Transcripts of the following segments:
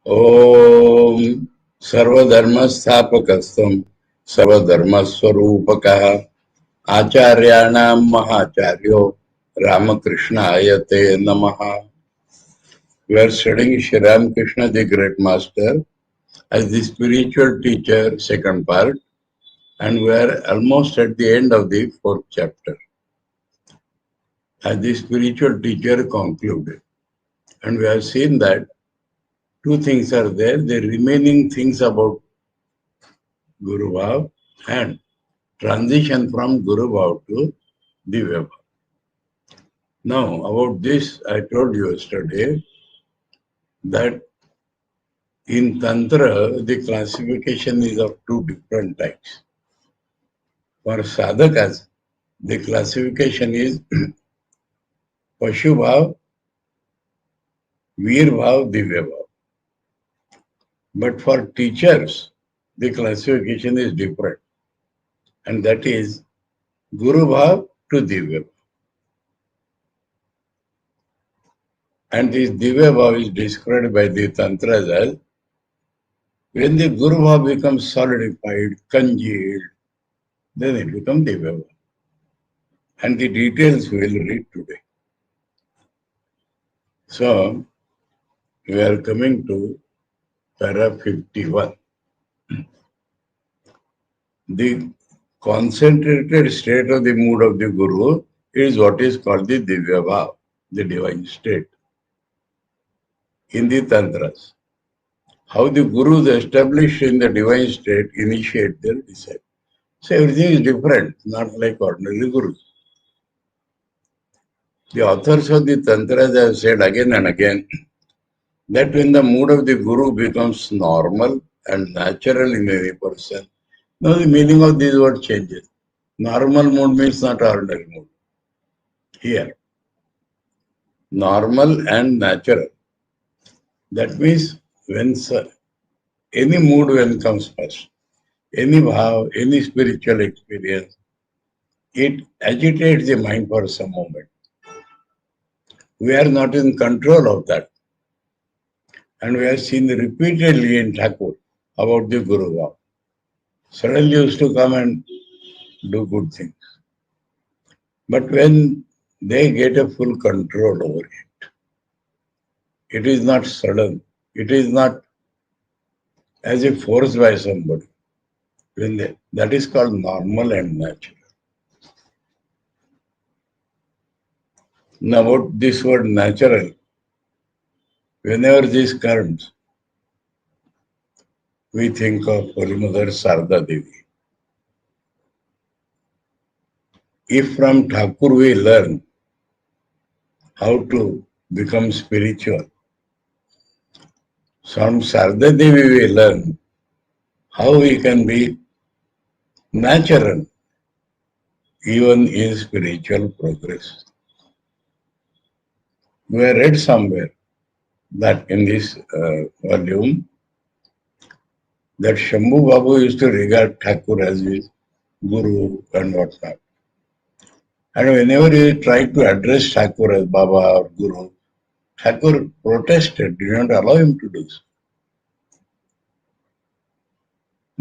ओम सर्वधर्मस्थापकस्त्वं सर्वधर्मस्वरूपकः आचार्याणां महाचार्यो रामकृष्णाय ते नमः. We are studying Sri Ramakrishna, the Great Master, as the spiritual teacher, second part, and we are almost at the end of the fourth chapter. As the spiritual teacher concluded, and we have seen that two things are there, the remaining things about Guru Bhav and transition from Guru Bhav to Divya Bhav. Now, about this, I told you yesterday that in Tantra, the classification is of two different types. For sadhakas, the classification is Pashu Bhav, Veer Bhav, Divya Bhav. But for teachers, the classification is different. And that is Guru Bhav to Divya Bhav. And this Divya Bhav is described by the Tantras as when the Guru Bhav becomes solidified, congealed, then it becomes Divya Bhav. And the details we will read today. So, we are coming to para 51. The concentrated state of the mood of the Guru is what is called the Divya Bhav, the divine state. In the Tantras, how the Gurus established in the divine state initiate their disciples. So everything is different, not like ordinary Gurus. The authors of the Tantras have said again and again that when the mood of the Guru becomes normal and natural in any person, now the meaning of this word changes. Normal mood means not ordinary mood. Here, normal and natural. That means when any mood when comes first, any bhav, any spiritual experience, it agitates the mind for some moment. We are not in control of that. And we have seen repeatedly in Thakur about the Guru Bhav. Suddenly used to come and do good things. But when they get a full control over it, it is not sudden. It is not as if forced by somebody. That is called normal and natural. Now about this word natural, whenever this comes, we think of Holy Mother Sarda Devi. If from Thakur we learn how to become spiritual, from Sarda Devi we learn how we can be natural even in spiritual progress. We have read somewhere that in this volume that Shambhu Babu used to regard Thakur as his Guru and whatnot. And whenever he tried to address Thakur as Baba or Guru, Thakur protested, did not allow him to do so.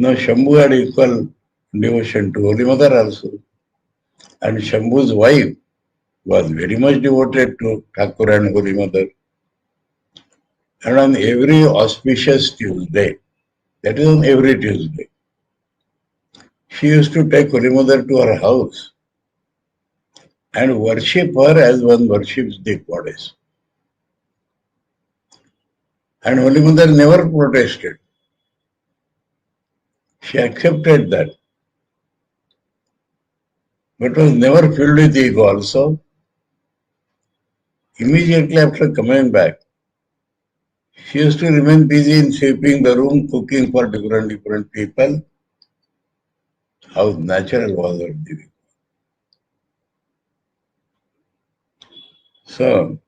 Now Shambhu had equal devotion to Holy Mother also. And Shambhu's wife was very much devoted to Thakur and Holy Mother. And on every auspicious Tuesday, that is on every Tuesday, she used to take Holy Mother to her house and worship her as one worships the goddess. And Holy Mother never protested. She accepted that, but was never filled with ego also. Immediately after coming back, she used to remain busy in sweeping the room, cooking for different people. How natural was her living. So,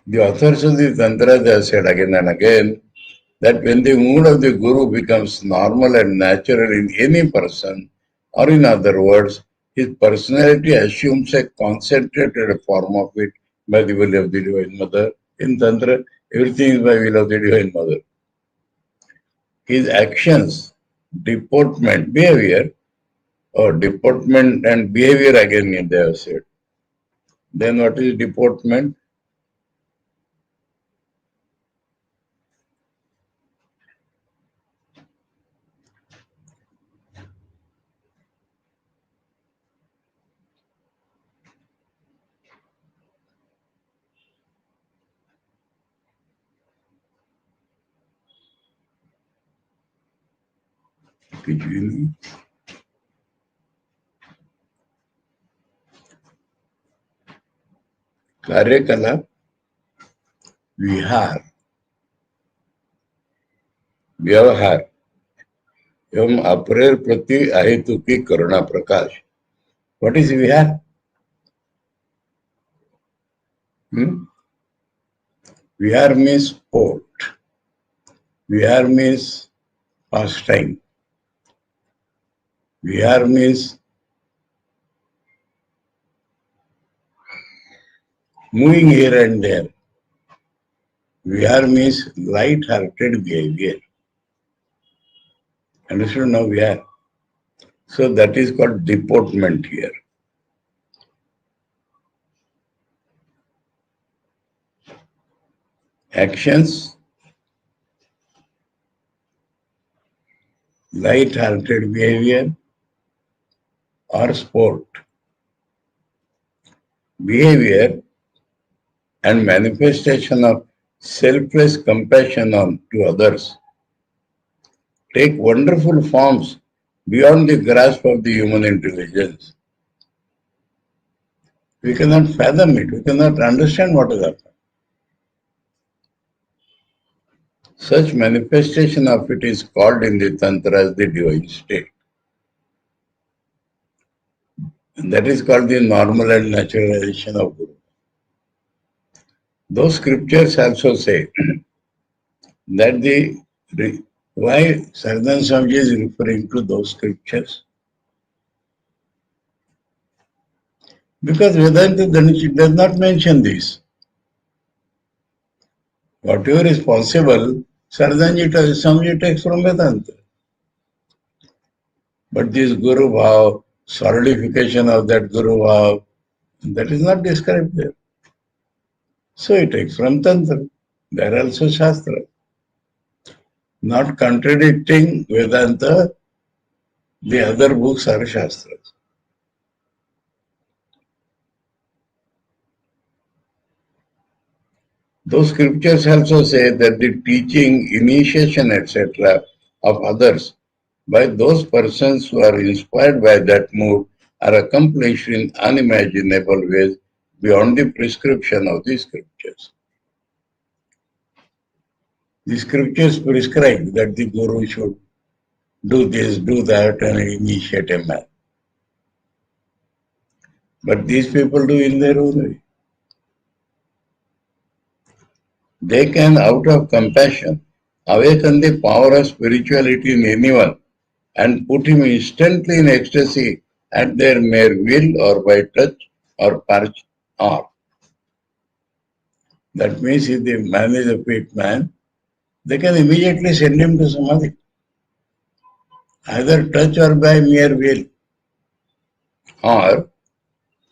the authors of the Tantra have said again and again that when the mood of the Guru becomes normal and natural in any person, or in other words, his personality assumes a concentrated form of it by the will of the Divine Mother. In Tantra, everything is by will of the Divine Mother. His actions, deportment, behavior, or deportment and behavior again they have said. Then what is deportment? कार्यकला विहार व्यवहार एवं अपरेर प्रति अहेतुकी करुणा प्रकाश. What is vihar? Vihar means sport. Vihar means pastime. Vihar means moving here and there. Vihar means light-hearted behavior. Understood now Vihar? So that is called deportment here. Actions, light-hearted behavior or sport. Behavior and manifestation of selfless compassion to others take wonderful forms beyond the grasp of the human intelligence. We cannot fathom it. We cannot understand what is happening. Such manifestation of it is called in the Tantra as the divine state. And that is called the normal and naturalization of Guru. Those scriptures also say that why Saradananda Swamiji is referring to those scriptures? Because Vedanta does not mention this. Whatever is possible, Saradananda Swamiji takes from Vedanta. But this Guru Bhav, solidification of that Guru Bhav, that is not described there. So he takes from Tantra. There are also Shastra. Not contradicting Vedanta, the other books are Shastras. Those scriptures also say that the teaching, initiation, etc. of others by those persons who are inspired by that mood are accomplished in unimaginable ways beyond the prescription of the scriptures. The scriptures prescribe that the Guru should do this, do that, and initiate a man. But these people do in their own way. They can, out of compassion, awaken the power of spirituality in anyone and put him instantly in ecstasy at their mere will or by touch or perch or. That means if the man is a fit man, they can immediately send him to Samadhi, either touch or by mere will, or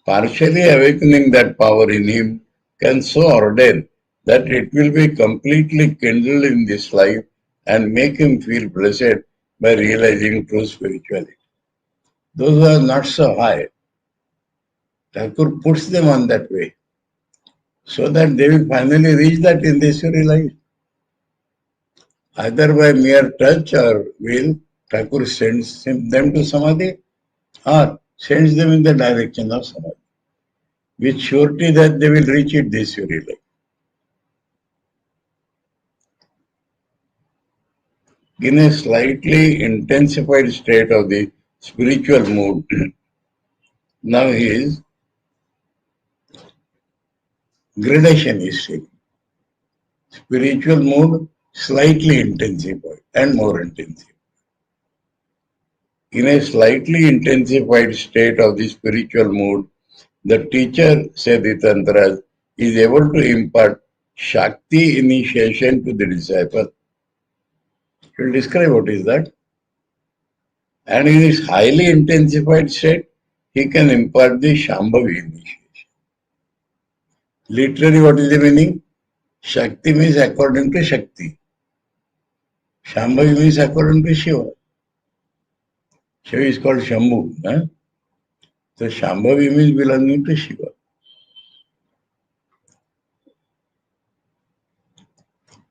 partially awakening that power in him can so ordain that it will be completely kindled in this life and make him feel blessed by realizing true spirituality. Those who are not so high, Thakur puts them on that way so that they will finally reach that in this very life. Either by mere touch or will, Thakur sends them to Samadhi or sends them in the direction of Samadhi, with surety that they will reach it this very life. In a slightly intensified state of the spiritual mood, now his gradation is taken. Spiritual mood slightly intensified and more intensive. In a slightly intensified state of the spiritual mood, the teacher, say the Tantras, is able to impart Shakti initiation to the disciple. He will describe what is that. And in his highly intensified state, he can impart the Shambhavi initiation. Literally, what is the meaning? Shakti means according to Shakti. Shambhavi means according to Shiva. Shiva is called Shambhu. So Shambhavi means belonging to Shiva.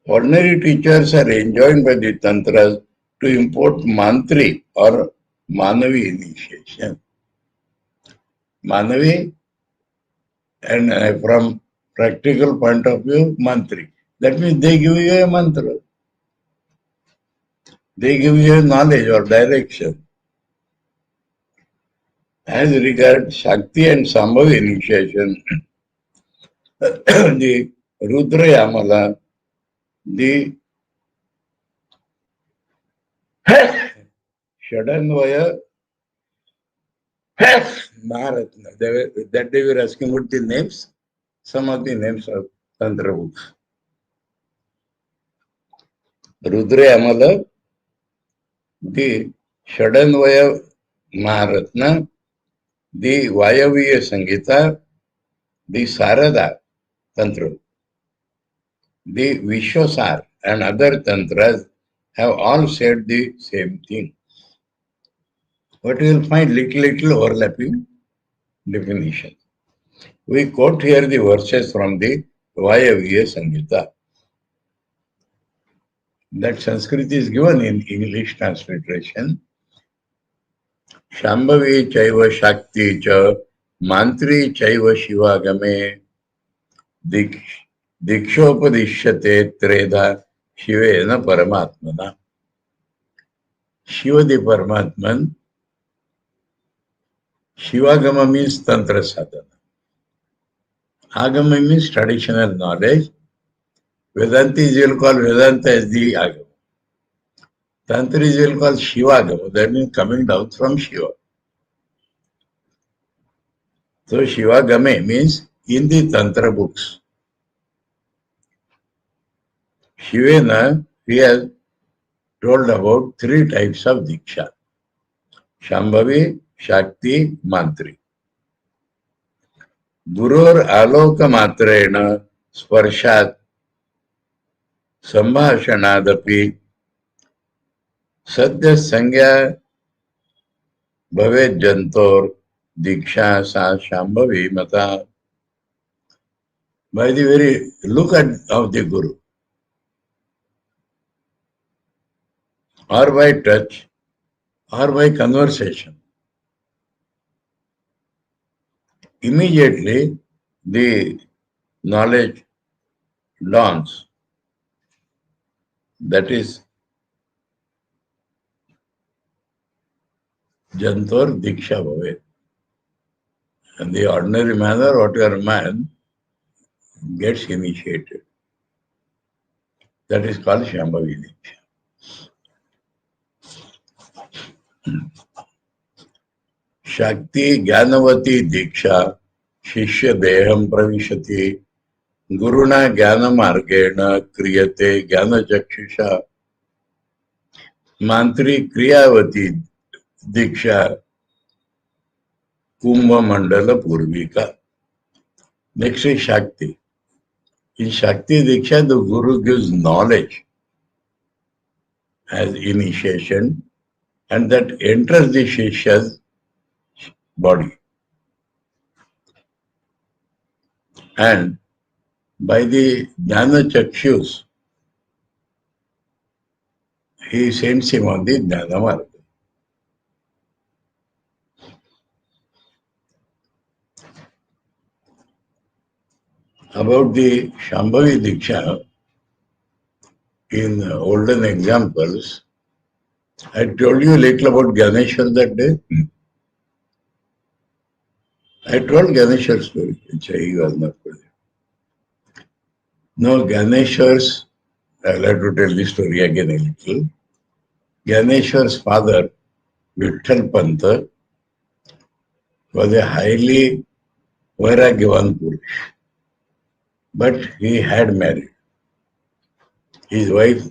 Ordinary teachers are enjoined by the Tantras to import Mantri or Manavi initiation. Manavi, and from practical point of view, Mantri. That means they give you a mantra. They give you a knowledge or direction. As regards Shakti and Sambhavi initiation, the Rudra Yamala, the Shadanvaya Maharatna. That they were asking what the names, some of the names of Tantra books. Rudra Yamala, the Shadanvaya Maharatna, the Vayaviya Sangita, the Sarada Tantra, the Vishwasar and other Tantras have all said the same thing. But you will find little overlapping definition. We quote here the verses from the Vayaviya Sangita. That Sanskrit is given in English transliteration. Shambhavi chaiva shakti cha mantri chaiva shivagame dikshopadishyate treda shivena paramatmana. Shiva the Paramatman. Shivagama means Tantra sadhana. Agama means traditional knowledge. Vedanta is will call Vedanta as the Agama. Tantra is will call Shivagama, that means coming down from Shiva. So Shivagame means in the Tantra books. Shivena, he has told about three types of Diksha. Shambhavi, Shakti, Mantri. Gurur aloka matrena sparshat sambhashanadapi sadhya sangya bhavet jantor diksha sa shambhavi mata. By the very look of the Guru, or by touch, or by conversation, immediately the knowledge dawns. That is Jantor Diksha Bhave. In the ordinary manner, whatever man gets initiated. That is called Shambhavi Diksha. Shakti Jnanavati Diksha Shishya Deham Pravishati Guruna Jnana Margena Kriyate Jnana Chakshusha Mantri Kriyavati Diksha Kumbha Mandala Purvika. Next is Shakti. In Shakti Diksha, the Guru gives knowledge as initiation and that enters the Shishya's body. And by the Jnana Chakshus, he sends him on the Jnana Marga. About the Shambhavi Diksha, in olden examples, I told you a little about Ganeshwar that day. I told Ganeshwar's story, which he was not present. No, Ganeshwar's, I'll have to tell the story again a little. Ganeshwar's father, Vitthal Panta, was a highly Vairagyavan Purush, but he had married. His wife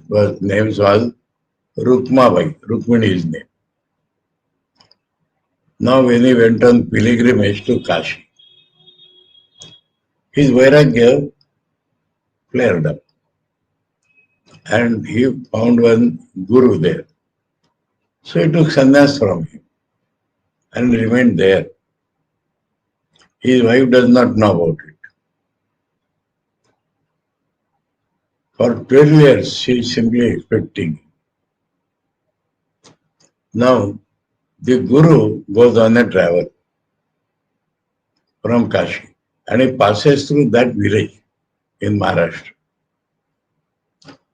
name was Rukmabai, Rukmini is name. Now when he went on pilgrimage to Kashi, his Vairagya flared up and he found one guru there. So he took sannyas from him and remained there. His wife does not know about it. For 12 years, she is simply expecting. Now, the guru goes on a travel from Kashi and he passes through that village in Maharashtra.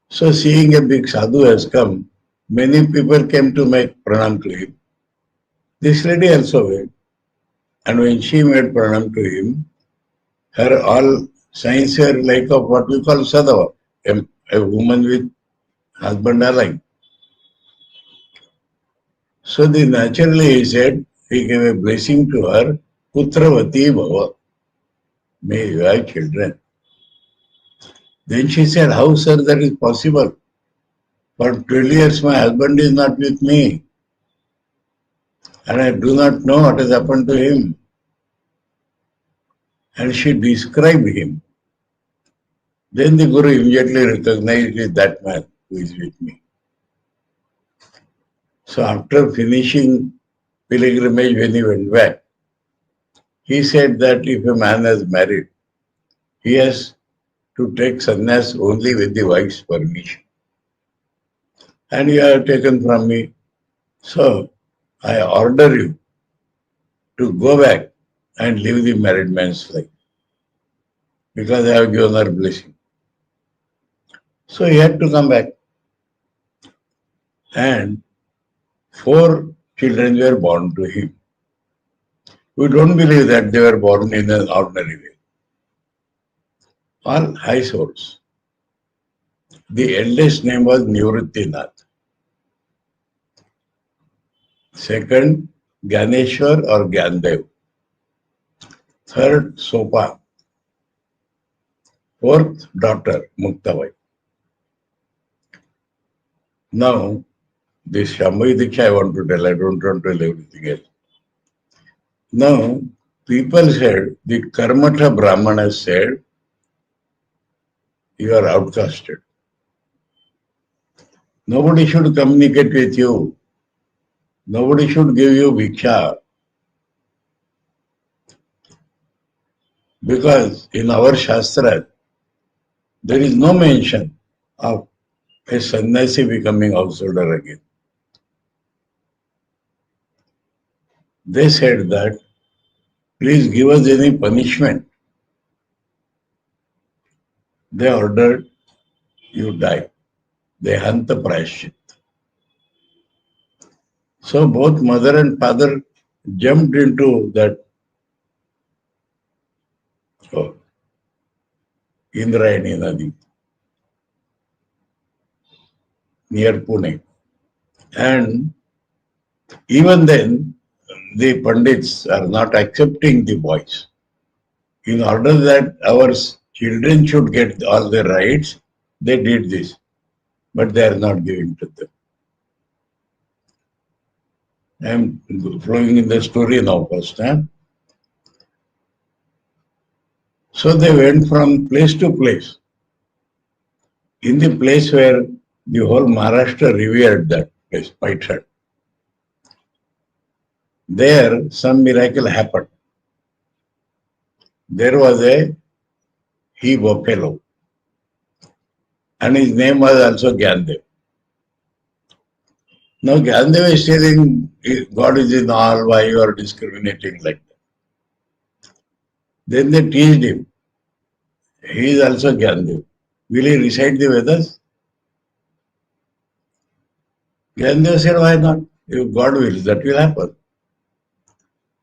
So, seeing a big sadhu has come, many people came to make pranam to him. This lady also went. And when she made pranam to him, her all signs were like of what we call sadhava, a woman with husband alive. So naturally he said, he gave a blessing to her, Putravati Bhava. May you have children. Then she said, how sir that is possible? For 12 years my husband is not with me. And I do not know what has happened to him. And she described him. Then the Guru immediately recognized that man who is with me. So after finishing pilgrimage, when he went back, he said that if a man has married, he has to take sannyas only with the wife's permission. And you have taken from me. So I order you to go back and live the married man's life because I have given her blessing. So he had to come back. And 4 children were born to him. We don't believe that they were born in an ordinary way. All high souls. The eldest name was Nivrittinath. Second, Ganeshwar or Gyandev. Third, Sopa. Fourth, daughter, Muktabai. Now, this Shambhavi Diksha I want to tell, I don't want to tell everything else. Now, people said, the Karmata Brahmanas said, you are outcasted. Nobody should communicate with you. Nobody should give you Bhiksha. Because in our Shastra, there is no mention of a sannyasi becoming householder again. They said that, please give us any punishment. They ordered you die. They hanta prayashchit. So both mother and father jumped into that Indrayani Nadi near Pune. And even then, the Pandits are not accepting the boys. In order that our children should get all the rights. They did this, but they are not giving to them. I am flowing in the story now first. So they went from place to place. In the place where the whole Maharashtra revered that place, Paithan. There, some miracle happened. There was a he buffalo, and his name was also Gyandev. Now Gyandev is telling God is in all, why you are discriminating like that. Then they teased him. He is also Gyandev. Will he recite the Vedas? Gyandev said, why not? If God wills, that will happen.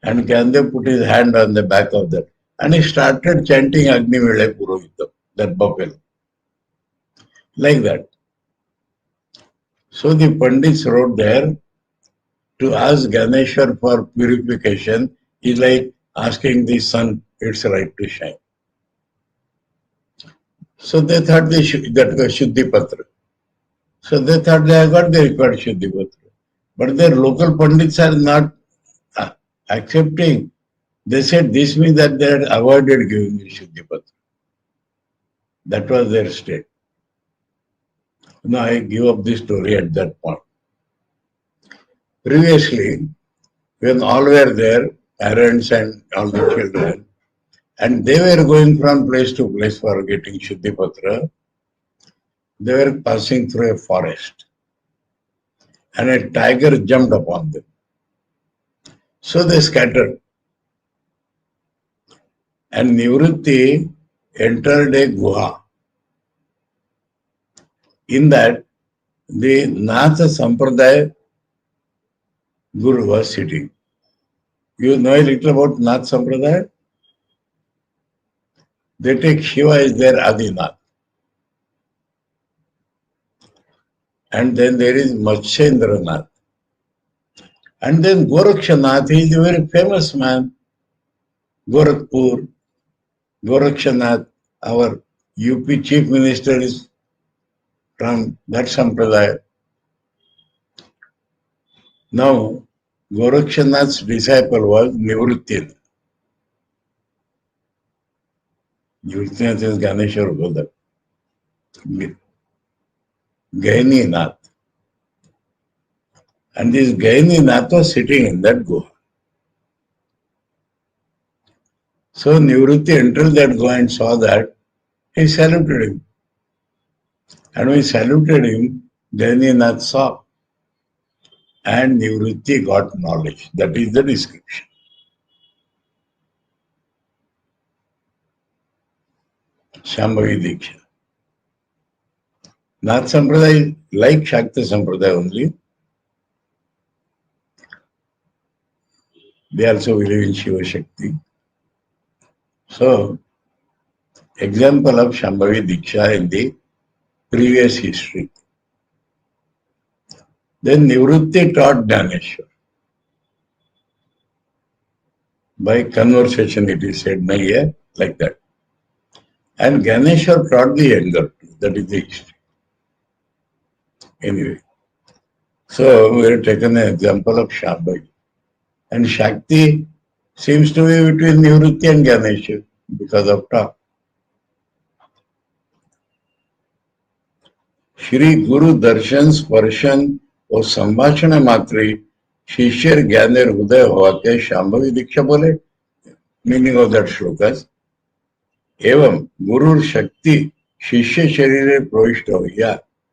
And Gyandev put his hand on the back of that. And he started chanting Agni Vile Purohitam, that buffalo. Like that. So the Pandits wrote there, to ask Ganeshwar for purification is like asking the sun its right to shine. So they thought that was Shuddhi Patra. So they thought they have got the required Shuddhi Patra. But their local Pandits are not accepting. They said this means that they had avoided giving the Shuddhi Patra. That was their state. Now I give up this story at that point. Previously, when all were there, parents and all the children, and they were going from place to place for getting Shuddhi Patra, they were passing through a forest. And a tiger jumped upon them. So they scattered. And Nivrutti entered a guha. In that, the Natha Sampradaya Guru was sitting. You know a little about Nath Sampradaya? They take Shiva as their Adinath. And then there is Matsyendranath. And then Gorakshanath, he is a very famous man. Gorakhpur, Gorakshanath, our UP chief minister is from that Sampradaya. Now, Gorakshanath's disciple was Nivrutti. Nivruttinath is Ganeshwar brother. Gaininath. And this Gaininath was sitting in that guha. So Nivrutti entered that guha and saw that. He saluted him. And when he saluted him, Gaininath saw. And Nivrutti got knowledge. That is the description. Shambhavi Diksha. Nath Sampradaya like Shakta Sampradaya only. They also believe in Shiva Shakti. So, example of Shambhavi Diksha in the previous history. Then Nivrutti taught Dhaneshwar. By conversation it is said, nahi, like that. And Ganeshwar taught the younger, that is the history. Anyway, so we have taken an example of Shambhavi. And Shakti seems to be between Nivrutti and Ganeshwar because of talk. Shri Guru Darshan Sparshan और संभाषण मात्र शिष्यर ज्ञानेर उदय हुआ के शांभवी दीक्षा बोले meaning of that shlokas एवं गुरु शक्ति शिष्य शरीर प्रविष्ट हो या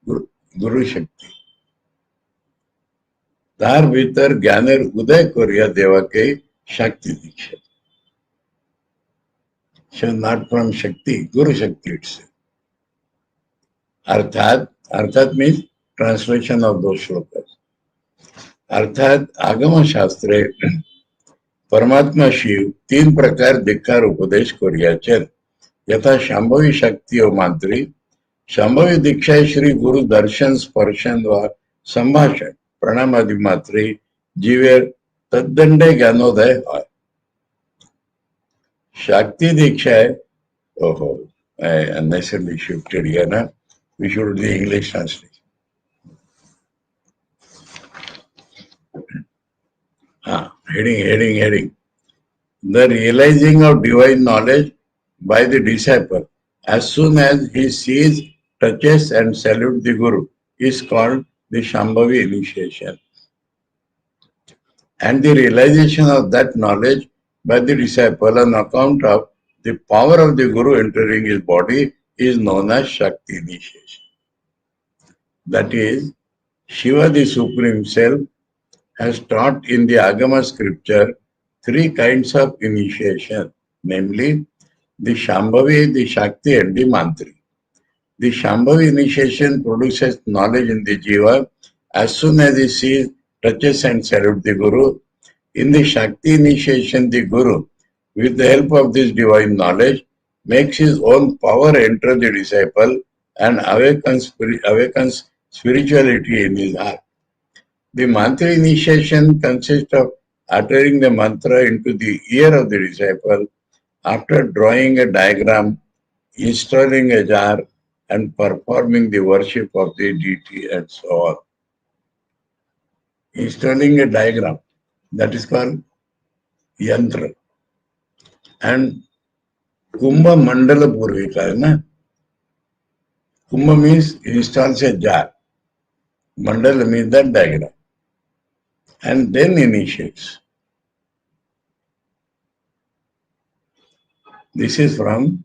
गुरु शक्ति तार भीतर ज्ञानेर उदय करिया देवा के शक्ति दीक्षा so not from शक्ति गुरु शक्ति itself अर्थात means translation of those shlokas अर्थात आगम शास्त्रे परमात्मा शिव तीन प्रकार धिक्कार उपदेश करियाचे यथा शांभवी शक्ति और मात्री शांभवी दीक्षा श्री गुरु दर्शन स्पर्शन व संभाषण प्रणाम आदि मात्री जीवेर तद्दंडे ज्ञानोदय है शक्ति दीक्षा है ओहो I unnecessarily shifted here. Na? We should do the English translation. Heading. The realizing of divine knowledge by the disciple as soon as he sees, touches and salutes the Guru is called the Shambhavi initiation. And the realization of that knowledge by the disciple on account of the power of the Guru entering his body is known as Shakti initiation. That is, Shiva the Supreme Self has taught in the Agama scripture three kinds of initiation, namely the Shambhavi, the Shakti and the Mantri. The Shambhavi initiation produces knowledge in the Jiva as soon as he sees, touches and salutes the Guru. In the Shakti initiation, the Guru, with the help of this divine knowledge, makes his own power enter the disciple and awakens spirituality in his heart. The mantra initiation consists of uttering the mantra into the ear of the disciple after drawing a diagram, installing a jar, and performing the worship of the deity and so on. Installing a diagram, that is called yantra. And Kumbha Mandala Purvika, na? Kumbha means installs a jar. Mandala means that diagram. And then initiates. This is from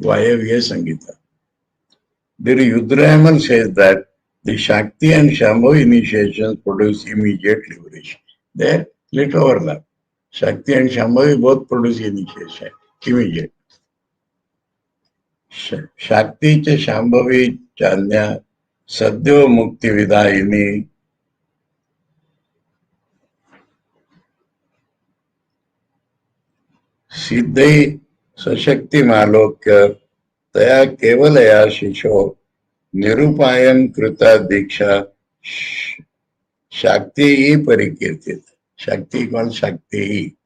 Vayavya Sangita. The Yudrayaman says that the Shakti and Shambhavi initiations produce immediate liberation. There, little overlap. Shakti and Shambhavi both produce initiation, immediate. Shakti cha Shambhavi chanya sadhyo mukti vidayini siddhai sashakti malokya taya kevalaya shisho nirupayam krita diksha shakti parikirtit. Shakti called Shakti.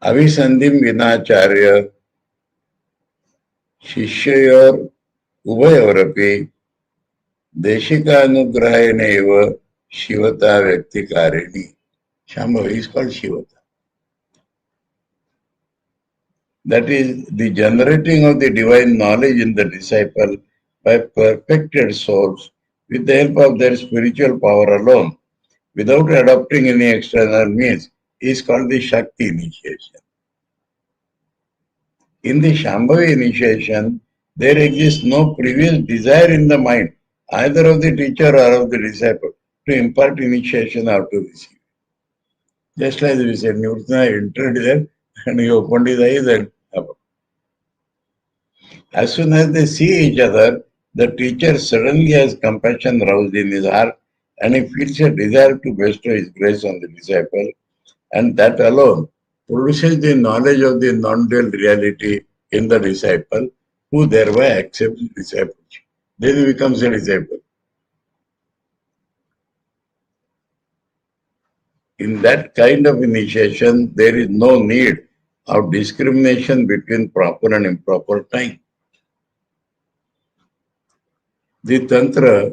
Avisandim Vinacharya Shishyayor Ubhayorapi Deshikanugrahayana Shivata Vyakti Shambhavi is called Shivata. That is the generating of the divine knowledge in the disciple by perfected souls with the help of their spiritual power alone, without adopting any external means, is called the Shakti initiation. In the Shambhavi initiation, there exists no previous desire in the mind, either of the teacher or of the disciple, to impart initiation or to receive. Just like we said, Nirvana entered there and he opened his eyes and as soon as they see each other, the teacher suddenly has compassion roused in his heart and he feels a desire to bestow his grace on the disciple, and that alone produces the knowledge of the non-dual reality in the disciple, who thereby accepts discipleship. Then he becomes a disciple. In that kind of initiation, there is no need of discrimination between proper and improper time. The Tantra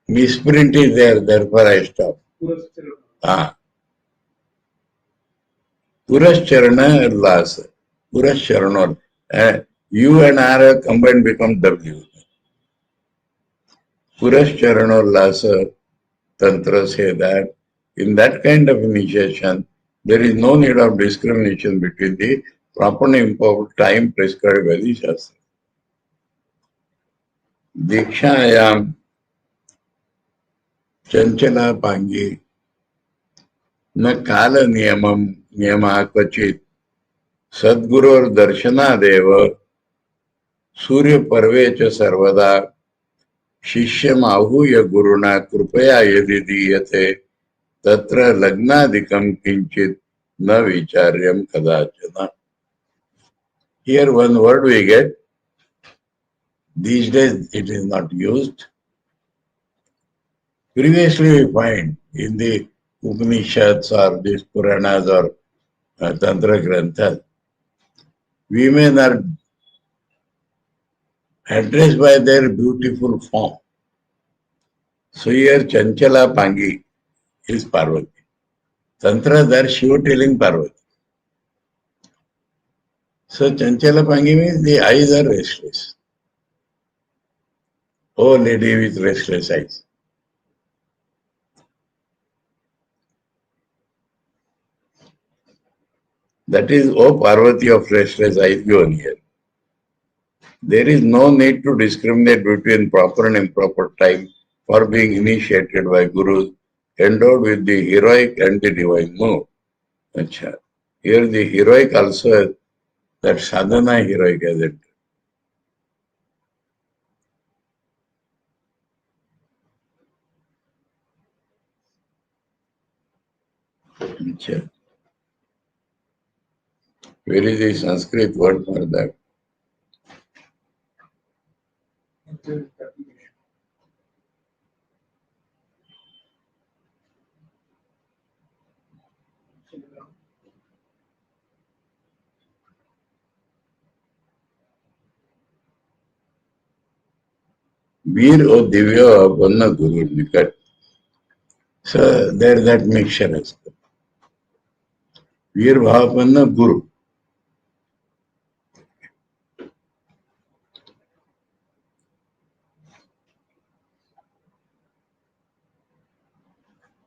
misprint is there, therefore I stop. Purascharana Lasa. Purascharana. U and R combined become W. Purascharana Lasa Tantra say that in that kind of initiation, there is no need of discrimination between the proper and improper time prescribed by the Shastra. Dikshayam Chanchala Pangi Na Kala Niyama Kvachit Sadgurur Darshana Deva Surya Parvecha Sarvada Shishyam Ahuya Guruna Krupaya Yadidiyate Tatra Lagnadikam Kinchit Na Vicharyam Kadachana. Here one word we get. These days it is not used. Previously we find in the Upanishads or these Puranas or Tantra Granthas, women are addressed by their beautiful form. So here Chanchala Pangi is Parvati. Tantra there Shiva telling Parvati. So Chanchala Pangi means the eyes are restless. Oh lady with restless eyes. That is, oh Parvati of restless eyes given here. There is no need to discriminate between proper and improper time for being initiated by gurus endowed with the heroic and the divine mood. Achha. Here the heroic also, that sadhana heroic as it. Achha. Where is the Sanskrit word for that? Veer or Divya or Vanna Guru Nikat. So there that mixture is. Veer Bhavanna Guru.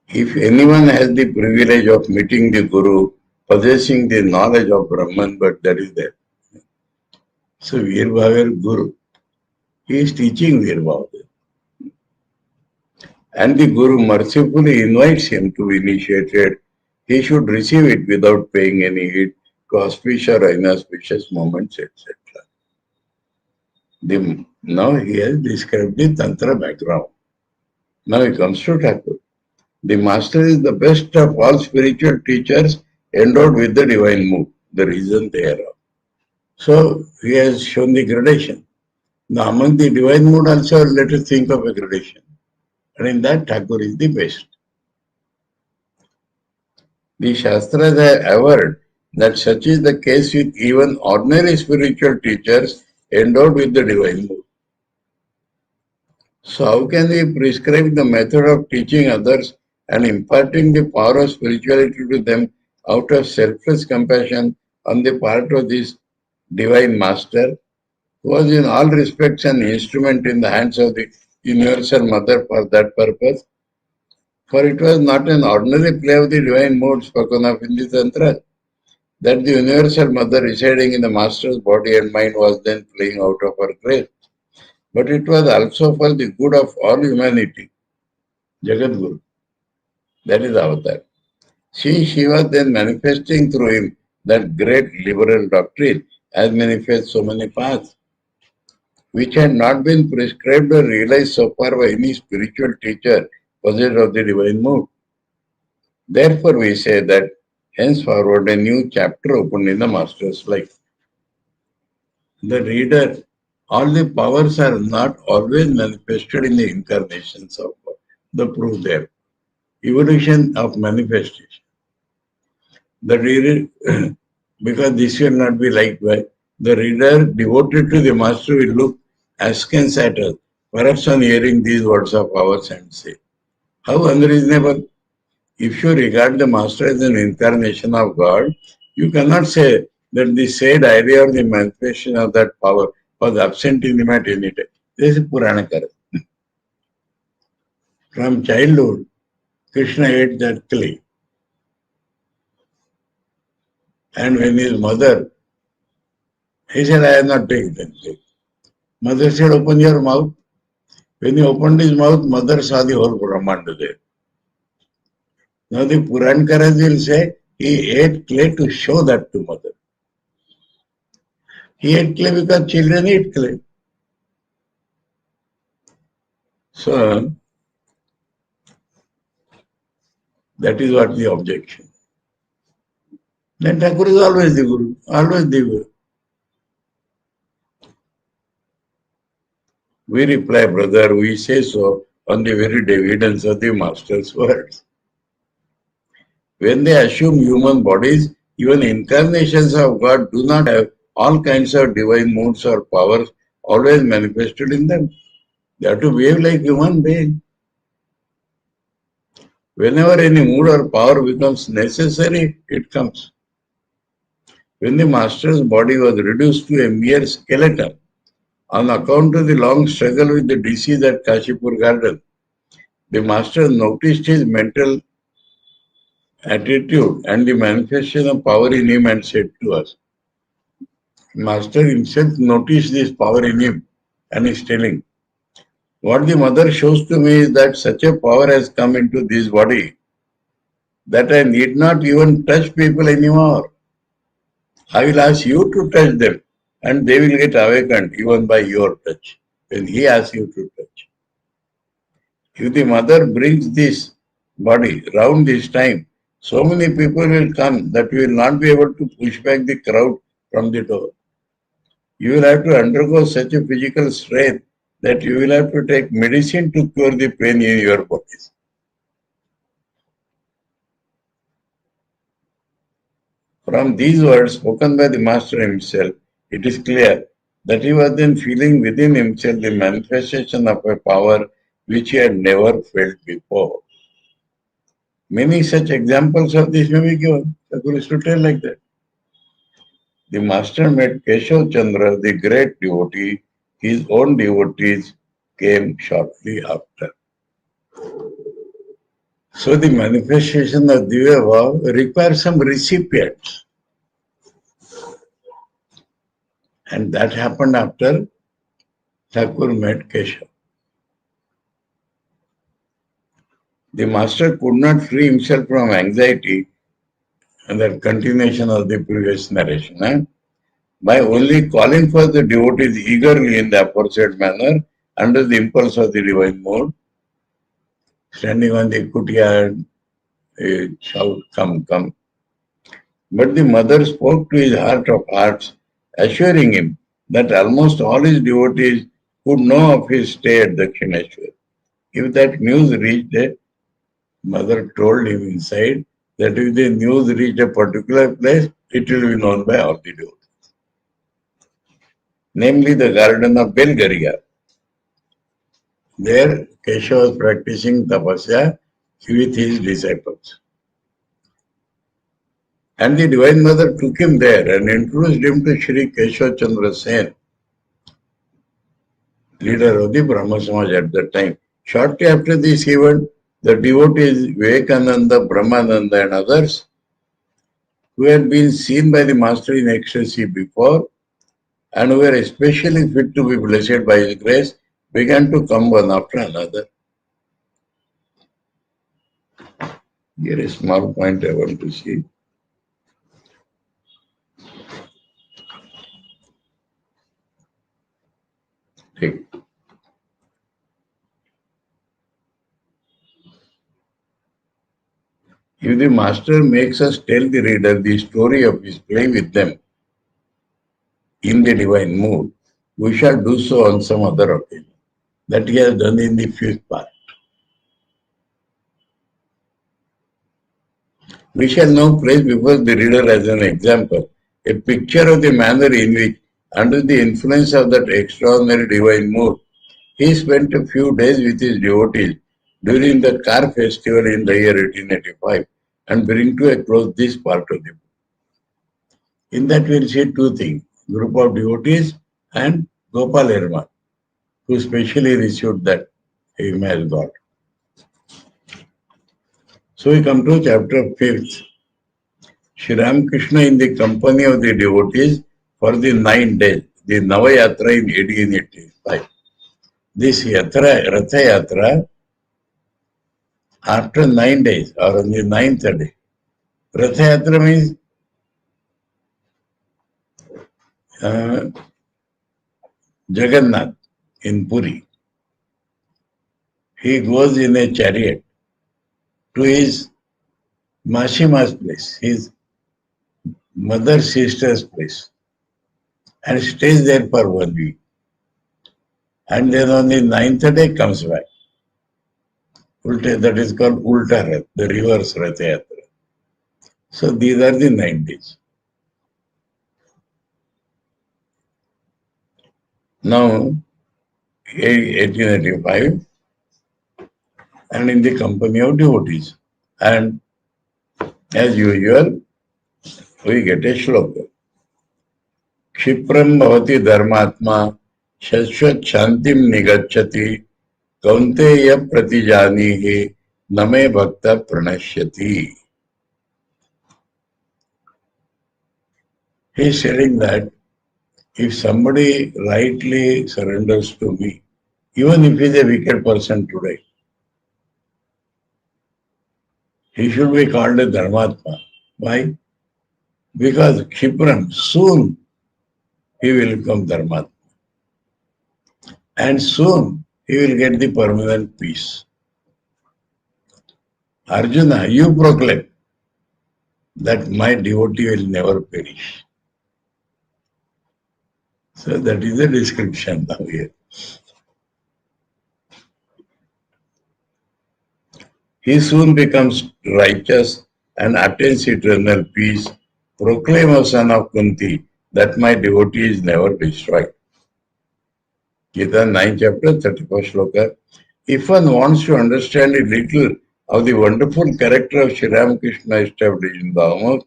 If anyone has the privilege of meeting the Guru, possessing the knowledge of Brahman, but that is there. So Veer Bhaver Guru. He is teaching Veer Bhav. And the Guru mercifully invites him to be initiated. He should receive it without paying any heed to auspicious or inauspicious moments, etc. Now he has described the Tantra background. Now he comes to Thakur. The master is the best of all spiritual teachers endowed with the divine mood, the reason thereof. So he has shown the gradation. Now among the divine mood also let us think of a gradation. And in that Thakur is the best. The Shastras have averred that such is the case with even ordinary spiritual teachers endowed with the divine mood. So how can we prescribe the method of teaching others and imparting the power of spirituality to them out of selfless compassion on the part of this divine master, who was in all respects an instrument in the hands of the universal mother for that purpose? For it was not an ordinary play of the divine mood spoken of in the Tantra, that the universal mother residing in the master's body and mind was then playing out of her grace. But it was also for the good of all humanity. Jagat Guru. That is Avatar. Since she was then manifesting through him that great liberal doctrine, as manifest so many paths, which had not been prescribed or realized so far by any spiritual teacher possessed of the divine mood. Therefore, we say that henceforward a new chapter opened in the Master's life. The reader, all the powers are not always manifested in the incarnations of God. The proof there. Evolution of manifestation. The reader, because this will not be liked by the reader devoted to the Master will look askance at us, perhaps on hearing these words of ours and say, how unreasonable! If you regard the Master as an incarnation of God, you cannot say that the said idea or the manifestation of that power was absent in him at any time. This is Puranakara. From childhood, Krishna ate that clay. And when his mother, he said, I have not taken that clay. Mother said, open your mouth. When he opened his mouth, mother saw the whole Brahmanda there. Now the Puranakaras will say, he ate clay to show that to mother. He ate clay because children eat clay. So, that is what the objection. Then Thakur is always the Guru, always the Guru. We reply, brother, we say so on the very evidence of the Master's words. When they assume human bodies, even incarnations of God do not have all kinds of divine moods or powers always manifested in them. They have to behave like human beings. Whenever any mood or power becomes necessary, it comes. When the Master's body was reduced to a mere skeleton on account of the long struggle with the disease at Kashipur Garden, the Master noticed his mental attitude and the manifestation of power in him and said to us, Master himself noticed this power in him and is telling, what the mother shows to me is that such a power has come into this body that I need not even touch people anymore. I will ask you to touch them and they will get awakened even by your touch when he asks you to touch. If the mother brings this body round this time, so many people will come that we will not be able to push back the crowd from the door. You will have to undergo such a physical strain that you will have to take medicine to cure the pain in your bodies. From these words spoken by the Master himself, it is clear that he was then feeling within himself the manifestation of a power which he had never felt before. Many such examples of this may be given. The Guru used to tell like that. The Master met Keshav Chandra, the great devotee. His own devotees came shortly after. So the manifestation of Divya Bhav requires some recipients. And that happened after Thakur met Keshav. The Master could not free himself from anxiety, and that continuation of the previous narration, by only calling for the devotees eagerly in the aforesaid manner under the impulse of the divine mood, standing on the kutia and shout, come, come. But the mother spoke to his heart of hearts, assuring him that almost all his devotees would know of his stay at Dakshineshwar. If that news reached it, mother told him inside that if the news reached a particular place, it will be known by all the devotees. Namely the garden of Belgaria. There, Keshav was practicing tapasya with his disciples. And the Divine Mother took him there and introduced him to Sri Keshav Chandra Sen, leader of the Brahma Samaj at that time. Shortly after this event, the devotees Vivekananda, Brahmananda and others, who had been seen by the Master in ecstasy before and who were especially fit to be blessed by his grace, began to come one after another. Here is a small point I want to see. Take. If the Master makes us tell the reader the story of his play with them in the divine mood, we shall do so on some other occasion. That he has done in the fifth part. We shall now place before the reader as an example a picture of the manner in which, under the influence of that extraordinary divine mood, he spent a few days with his devotees during the car festival in the year 1885 and bring to a close this part of the book. In that we will see two things, group of devotees and Gopal Herman, who specially received that him as God. So we come to chapter 5th. Sri Ramakrishna in the company of the devotees for the 9 days, the Navayatra in 1885. This Yatra, Ratha Yatra, after 9 days or on the 9th day, Ratha Yatra means Jagannath in Puri. He goes in a chariot to his Mashima's place, his mother sister's place, and stays there for 1 week. And then on the 9th day comes back. That is called Ulta Rath, the reverse Rath Yatra. So these are the 90s. Now, 1885, and in the company of devotees. And as usual, we get a shloka. Kshipram bhavati dharmatma shashvat shantim nigacchati kaunteya pratijanihi name bhakta pranashyati. He is saying that if somebody rightly surrenders to me, even if he is a wicked person today, he should be called a dharmatma. Why? Because Kshipram, soon he will become dharmatma. And soon he will get the permanent peace. Arjuna, you proclaim that my devotee will never perish. So that is the description now here. He soon becomes righteous and attains eternal peace. Proclaim, O son of Kunti, that my devotee is never destroyed. Gita 9 chapter 31st shloka. If one wants to understand a little of the wonderful character of Sri Ramakrishna established in Dharma,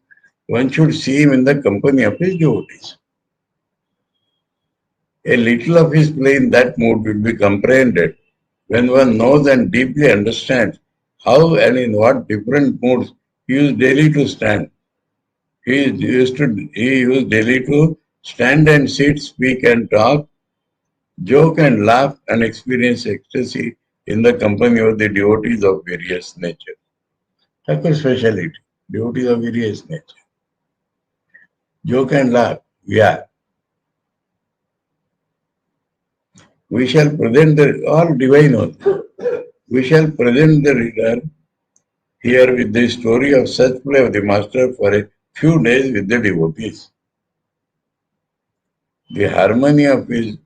one should see him in the company of his devotees. A little of his play in that mood will be comprehended when one knows and deeply understands how and in what different moods he used daily to stand. He used daily to stand and sit, speak and talk, joke and laugh and experience ecstasy in the company of the devotees of various nature. Thakur's speciality, devotees of various nature. Joke and laugh, yeah. We shall present all divine ones. We shall present the reader here with the story of such play of the master for a few days with the devotees. The harmony of the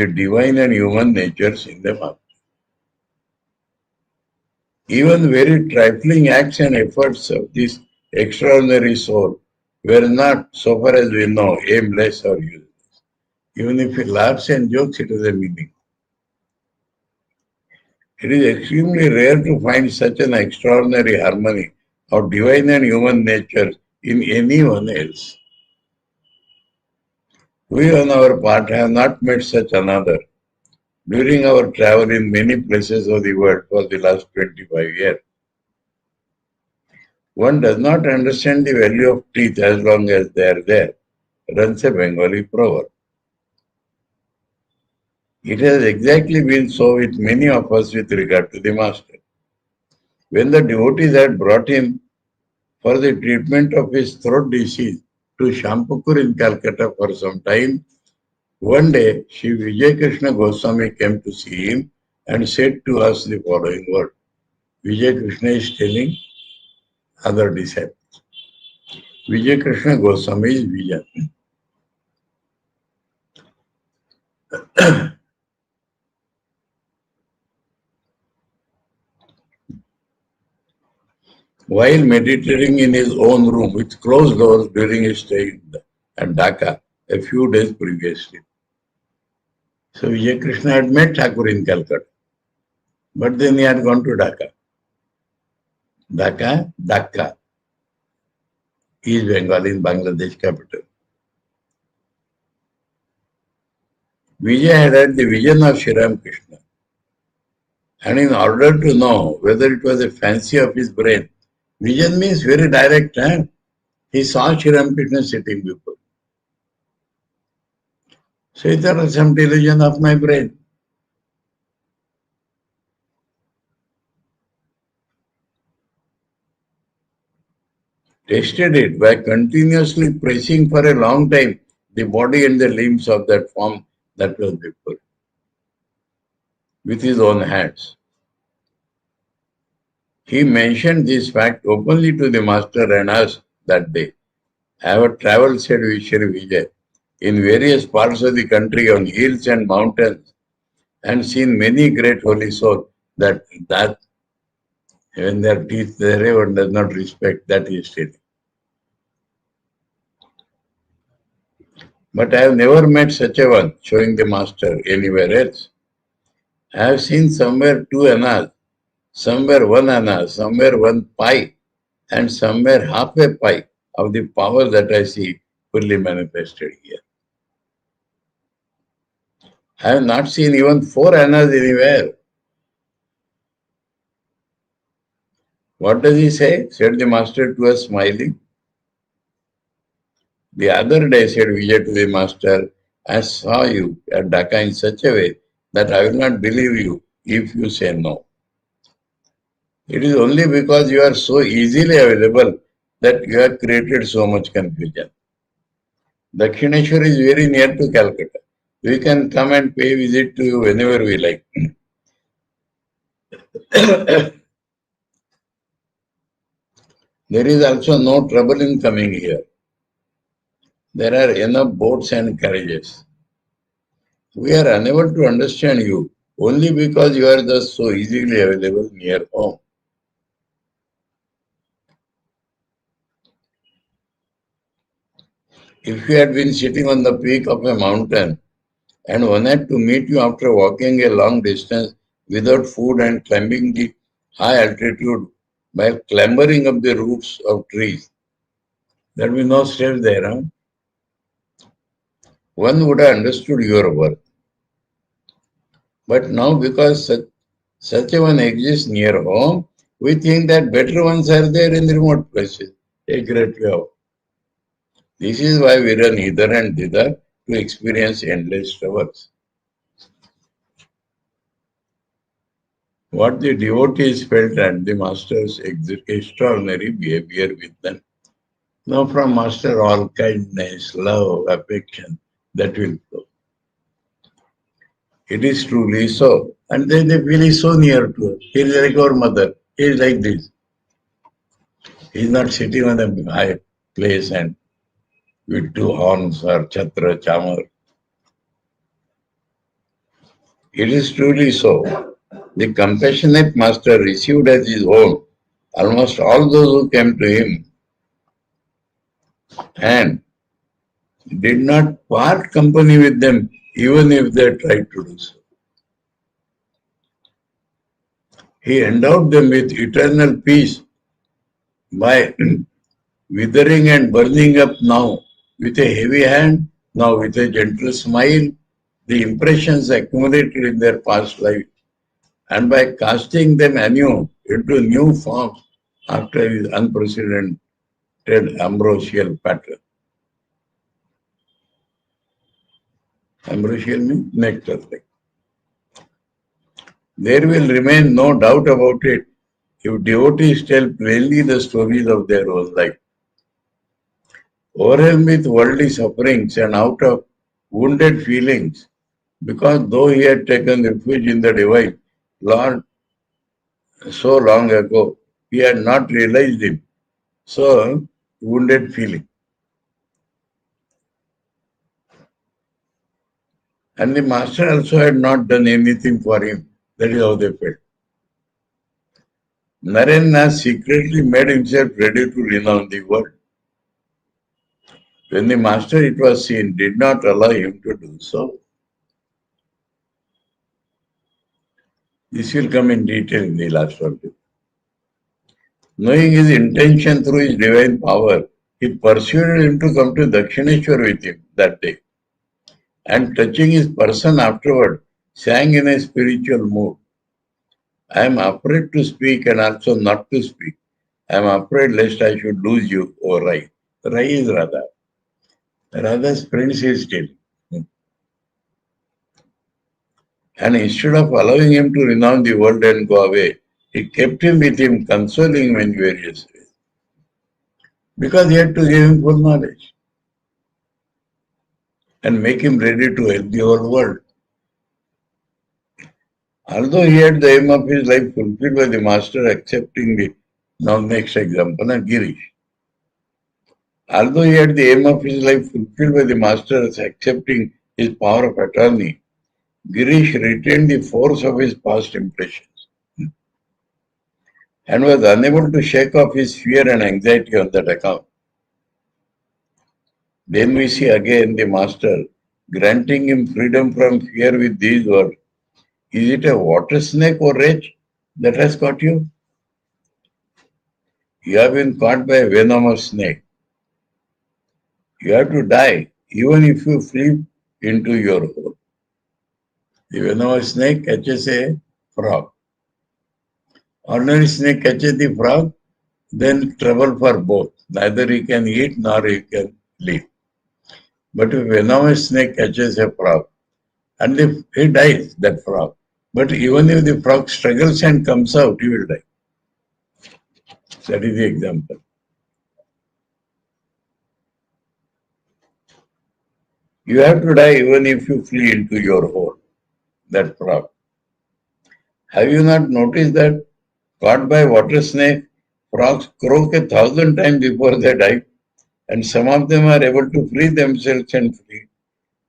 divine and human natures in the master. Even very trifling acts and efforts of this extraordinary soul were not, so far as we know, aimless or useless. Even if he laughs and jokes, it has a meaning. It is extremely rare to find such an extraordinary harmony of divine and human nature in anyone else. We on our part have not met such another during our travel in many places of the world for the last 25 years. One does not understand the value of teeth as long as they are there, runs a Bengali proverb. It has exactly been so with many of us with regard to the Master. When the devotees had brought him for the treatment of his throat disease to Shampukur in Calcutta for some time, one day Sri Vivekananda Goswami came to see him and said to us the following word. Vivekananda is telling other disciples. Vivekananda Goswami is Vijan. While meditating in his own room with closed doors during his stay at Dhaka a few days previously. So Vijayakrishna had met Thakur in Calcutta, but then he had gone to Dhaka. Dhaka, East Bengal in Bangladesh capital. Vijay had the vision of Sri Ramakrishna. And in order to know whether it was a fancy of his brain, vision means very direct. He saw Sri Ramakrishna sitting before. So there was some delusion of my brain. Tested it by continuously pressing for a long time the body and the limbs of that form that was before with his own hands. He mentioned this fact openly to the master and us that day. I have traveled, said Vishri Vijay, in various parts of the country on hills and mountains and seen many great holy souls that When their teeth there, one does not respect that is stealing. But I have never met such a one showing the master anywhere else. I have seen somewhere 2 annas, somewhere 1 anna, somewhere 1 pi, and somewhere half a pi of the power that I see fully manifested here. I have not seen even 4 annas anywhere. What does he say? Said the master to us, smiling. The other day, said Vijay to the master, I saw you at Dhaka in such a way that I will not believe you if you say no. It is only because you are so easily available that you have created so much confusion. Dakshineshwar is very near to Calcutta. We can come and pay visit to you whenever we like. There is also no trouble in coming here. There are enough boats and carriages. We are unable to understand you only because you are just so easily available near home. If you had been sitting on the peak of a mountain and one had to meet you after walking a long distance without food and climbing the high altitude by clambering up the roots of trees, there will be no stairs there. Huh? One would have understood your worth. But now, because such a one exists near home, we think that better ones are there in the remote places. A great way out. This is why we run hither and thither to experience endless troubles. What the devotees felt at the master's extraordinary behavior with them. Now from master all kindness, love, affection, that will flow. It is truly so. And then they feel is so near to us. He is like our mother. He is like this. He is not sitting on a high place and with 2 horns or chatra, chamar. It is truly so. The compassionate master received as his own almost all those who came to him and did not part company with them even if they tried to do so. He endowed them with eternal peace by withering and burning up now with a heavy hand, now with a gentle smile, the impressions accumulated in their past life, and by casting them anew into new forms after his unprecedented ambrosial pattern. Ambrosial means nectar. There will remain no doubt about it if devotees tell plainly the stories of their own life. Overwhelmed with worldly sufferings and out of wounded feelings, because though he had taken refuge in the divine Lord so long ago, he had not realized him. So, wounded feeling. And the master also had not done anything for him. That is how they felt. Narayana secretly made himself ready to renounce the world. When the master, it was seen, did not allow him to do so. This will come in detail in the last verse. Knowing his intention through his divine power, he persuaded him to come to Dakshineshwar with him that day. And touching his person afterward, sang in a spiritual mood. I am afraid to speak and also not to speak. I am afraid lest I should lose you, O Rai. Rai is Radha. Radha's prince is still. And instead of allowing him to renounce the world and go away, he kept him with him, consoling him in various ways. Because he had to give him full knowledge and make him ready to help the whole world. Although he had the aim of his life fulfilled by the master accepting the now next example, Girish. Although he had the aim of his life fulfilled by the master accepting his power of attorney, Girish retained the force of his past impressions. and was unable to shake off his fear and anxiety on that account. Then we see again the master granting him freedom from fear with these words. Is it a water snake or wretch that has caught you? You have been caught by a venomous snake. You have to die even if you flee into your hole. The venomous snake catches a frog. Ordinary snake catches the frog, then trouble for both. Neither he can eat nor he can live. But if venomous snake catches a frog, and if he dies, that frog. But even if the frog struggles and comes out, he will die. That is the example. You have to die even if you flee into your hole, that frog. Have you not noticed that caught by water snake, frogs croak 1,000 times before they die, and some of them are able to free themselves and flee.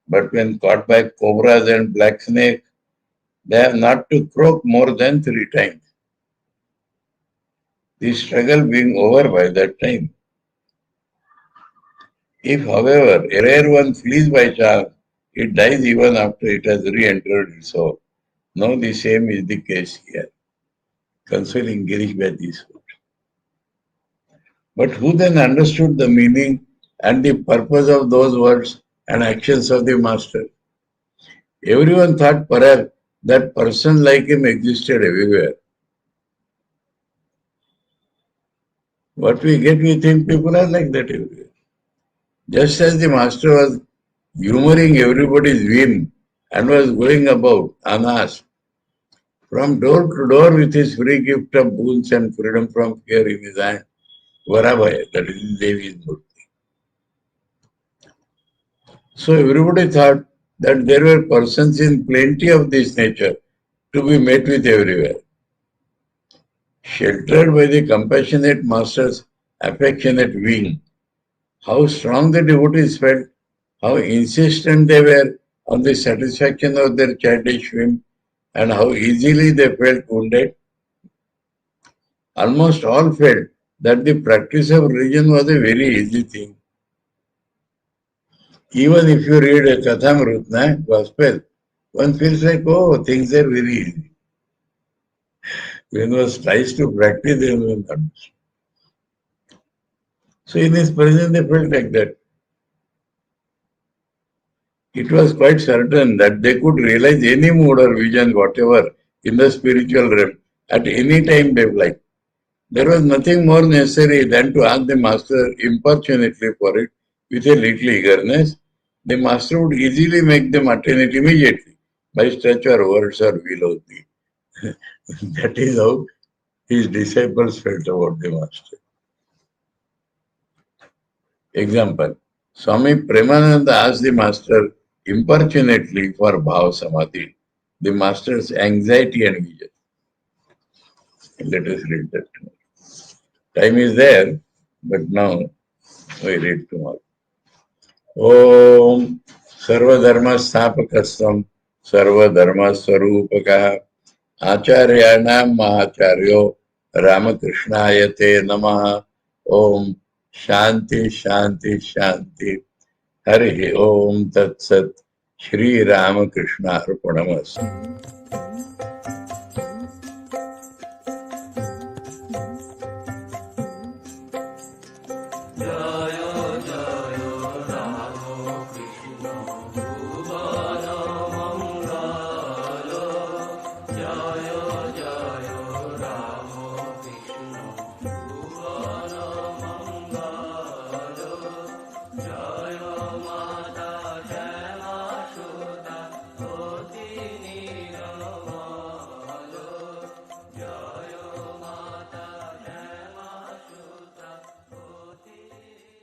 But when caught by cobras and black snakes, they have not to croak more than 3 times. The struggle being over by that time. If, however, a rare one flees by chance, it dies even after it has re-entered its soul. Now the same is the case here. Consoling Girish by these words. But who then understood the meaning and the purpose of those words and actions of the master? Everyone thought perhaps that person like him existed everywhere. What we get, we think people are like that everywhere. Just as the master was humoring everybody's whim and was going about unasked, from door to door with his free gift of boons and freedom from fear in his hand, Varabhaya, that is Devi's murti. So everybody thought that there were persons in plenty of this nature to be met with everywhere. Sheltered by the compassionate master's affectionate wing, how strong the devotees felt, how insistent they were on the satisfaction of their childish whim, and how easily they felt wounded. Almost all felt that the practice of religion was a very easy thing. Even if you read a Kathamrutna, Gospel, one feels like, oh, things are very easy. When one tries to practice, then one understands. So in his presence, they felt like that. It was quite certain that they could realize any mood or vision, whatever, in the spiritual realm at any time they liked. There was nothing more necessary than to ask the master importunately for it with a little eagerness. The master would easily make them attain it immediately by touch or words or will only. That is how his disciples felt about the master. Example, Swami Premananda asked the master importunately for Bhav Samadhi, the master's anxiety and vision. Let us read that tomorrow. Time is there, but now we read tomorrow. Om Sarvadharma Sthapakastam Sarvadharma Swarupakah Acharyanam Mahacharyo Ramakrishnayate Namaha. Om Shanti Shanti Shanti. Hari Om Tat Sat. Sri Ramakrishna Arpanamastu.